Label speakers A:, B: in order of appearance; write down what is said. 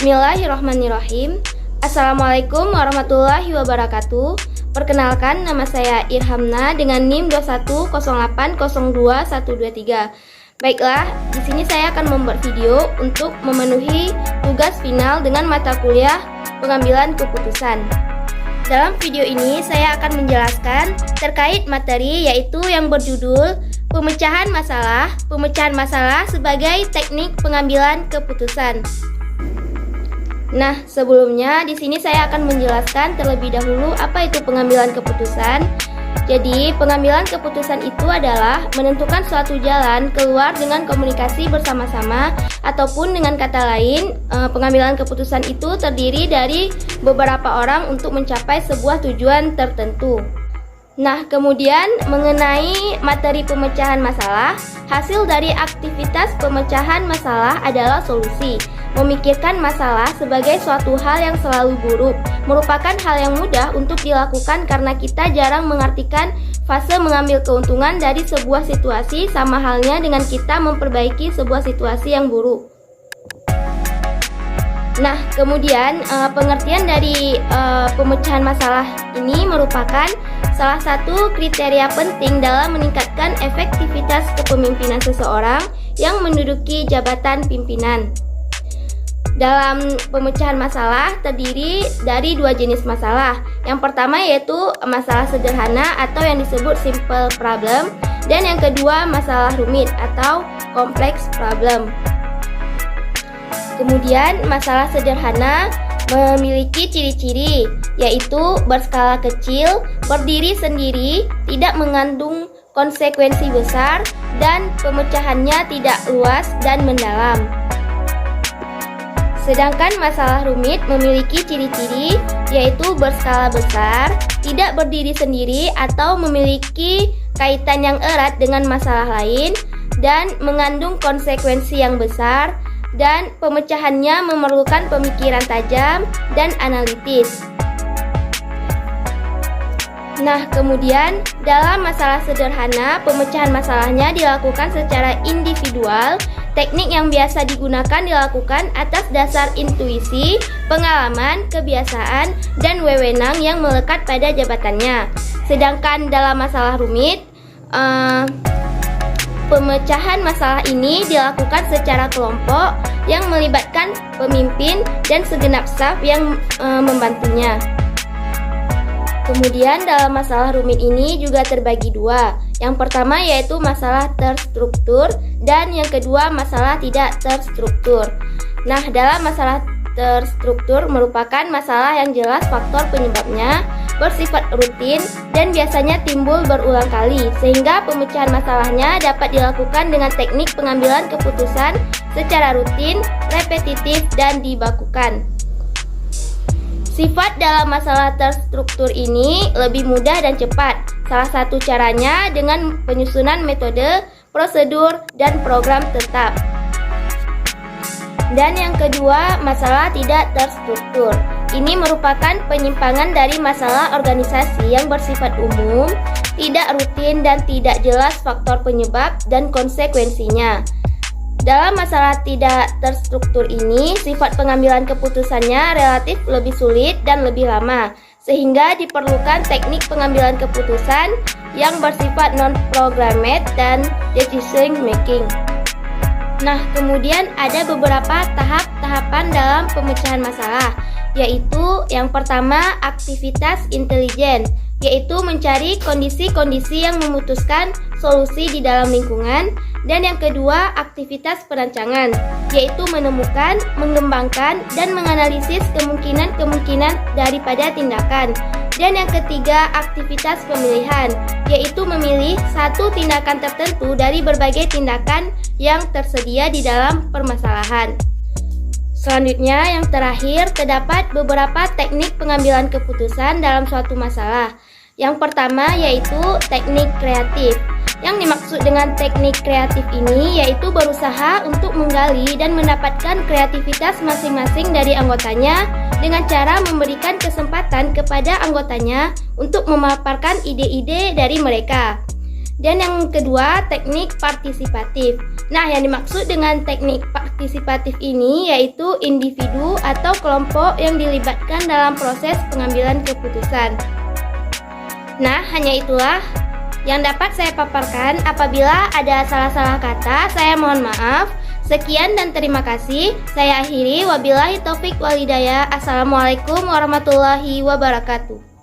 A: Bismillahirrahmanirrahim. Assalamualaikum warahmatullahi wabarakatuh. Perkenalkan, nama saya Irhamna dengan NIM 210802123. Baiklah, di sini saya akan membuat video untuk memenuhi tugas final dengan mata kuliah pengambilan keputusan. Dalam video ini saya akan menjelaskan terkait materi yaitu yang berjudul pemecahan masalah sebagai teknik pengambilan keputusan. Nah, sebelumnya di sini saya akan menjelaskan terlebih dahulu apa itu pengambilan keputusan. Jadi, pengambilan keputusan itu adalah menentukan suatu jalan keluar dengan komunikasi bersama-sama, ataupun dengan kata lain, pengambilan keputusan itu terdiri dari beberapa orang untuk mencapai sebuah tujuan tertentu. Nah, kemudian mengenai materi pemecahan masalah, hasil dari aktivitas pemecahan masalah adalah solusi. Memikirkan masalah sebagai suatu hal yang selalu buruk merupakan hal yang mudah untuk dilakukan karena kita jarang mengartikan fase mengambil keuntungan dari sebuah situasi, sama halnya dengan kita memperbaiki sebuah situasi yang buruk. Nah, kemudian pengertian dari pemecahan masalah ini merupakan salah satu kriteria penting dalam meningkatkan efektivitas kepemimpinan seseorang yang menduduki jabatan pimpinan. Dalam pemecahan masalah terdiri dari dua jenis masalah. Yang pertama yaitu masalah sederhana atau yang disebut simple problem, dan yang kedua masalah rumit atau complex problem. Kemudian masalah sederhana memiliki ciri-ciri yaitu berskala kecil, berdiri sendiri, tidak mengandung konsekuensi besar, dan pemecahannya tidak luas dan mendalam. Sedangkan masalah rumit memiliki ciri-ciri yaitu berskala besar, tidak berdiri sendiri atau memiliki kaitan yang erat dengan masalah lain, dan mengandung konsekuensi yang besar, dan pemecahannya memerlukan pemikiran tajam dan analitis. Nah, kemudian dalam masalah sederhana, pemecahan masalahnya dilakukan secara individual. Teknik yang biasa digunakan dilakukan atas dasar intuisi, pengalaman, kebiasaan, dan wewenang yang melekat pada jabatannya. Sedangkan dalam masalah rumit, pemecahan masalah ini dilakukan secara kelompok yang melibatkan pemimpin dan segenap staf yang membantunya. Kemudian dalam masalah rumit ini juga terbagi dua. Yang pertama yaitu masalah terstruktur, dan yang kedua masalah tidak terstruktur. Nah, dalam masalah terstruktur merupakan masalah yang jelas faktor penyebabnya, bersifat rutin, dan biasanya timbul berulang kali, sehingga pemecahan masalahnya dapat dilakukan dengan teknik pengambilan keputusan secara rutin, repetitif, dan dibakukan. Sifat dalam masalah terstruktur ini lebih mudah dan cepat. Salah satu caranya dengan penyusunan metode, prosedur, dan program tetap. Dan yang kedua, masalah tidak terstruktur. Ini merupakan penyimpangan dari masalah organisasi yang bersifat umum, tidak rutin, dan tidak jelas faktor penyebab dan konsekuensinya. Dalam masalah tidak terstruktur ini, sifat pengambilan keputusannya relatif lebih sulit dan lebih lama, sehingga diperlukan teknik pengambilan keputusan yang bersifat non-programmed dan decision making. Nah, kemudian ada beberapa tahap-tahapan dalam pemecahan masalah, yaitu yang pertama aktivitas intelijen, yaitu mencari kondisi-kondisi yang memutuskan solusi di dalam lingkungan. Dan yang kedua, aktivitas perancangan, yaitu menemukan, mengembangkan, dan menganalisis kemungkinan-kemungkinan daripada tindakan. Dan yang ketiga, aktivitas pemilihan, yaitu memilih satu tindakan tertentu dari berbagai tindakan yang tersedia di dalam permasalahan. Selanjutnya, yang terakhir, terdapat beberapa teknik pengambilan keputusan dalam suatu masalah. Yang pertama yaitu teknik kreatif. Yang dimaksud dengan teknik kreatif ini yaitu berusaha untuk menggali dan mendapatkan kreativitas masing-masing dari anggotanya dengan cara memberikan kesempatan kepada anggotanya untuk memaparkan ide-ide dari mereka. Dan yang kedua, teknik partisipatif. Nah, yang dimaksud dengan teknik partisipatif ini yaitu individu atau kelompok yang dilibatkan dalam proses pengambilan keputusan. Nah, hanya itulah yang dapat saya paparkan. Apabila ada salah-salah kata, saya mohon maaf. Sekian dan terima kasih. Saya akhiri. Wabillahi taufik wal hidayah. Assalamualaikum warahmatullahi wabarakatuh.